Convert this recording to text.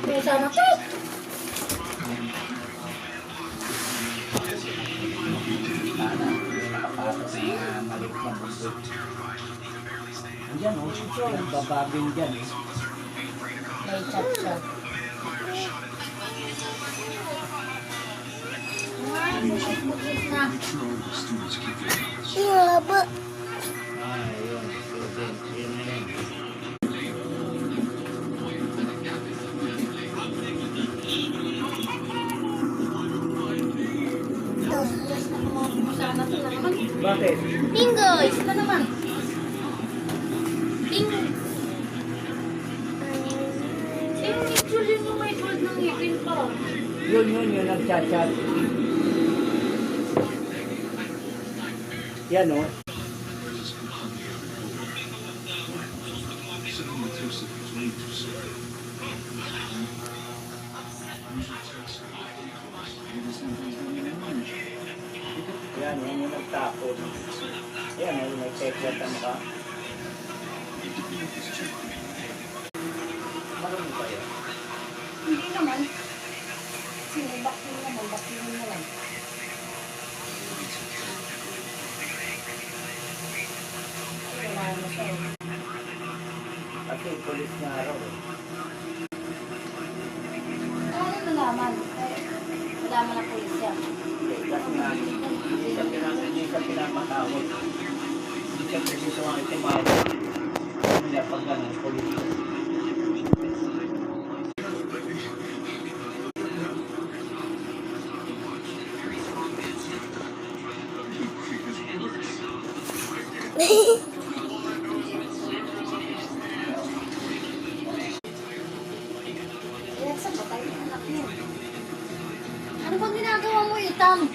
pusa na to. Nakapatos na maliit na bundok. Andiyan o, nagbabaging dyan eh. May chat siya. Bukit na. Haba. Yun. Student. Yun na yun. Sana to na naman. Bakit? Bingo! Isa na naman. Bingo! Yung actually yung may gold ng ngipin pa. Yun, nagchat-chat. Yan o. Yan, yung nagtapon. Yan, may teklat ang mukha. Marunong ba yan? Hindi naman. Sinibak mo naman, bakit mo naman. Wala na siya. Kasi pulis nga araw eh. Ano nalaman? Nalaman na pulis siya. Kasi nga, hindi siya pinapatawag. Hindi siya gusto nga itumawag. Hindi pag ganun, pulis. Alexa, patay yung anak niya. Ano bang ginagawa mo, Itam?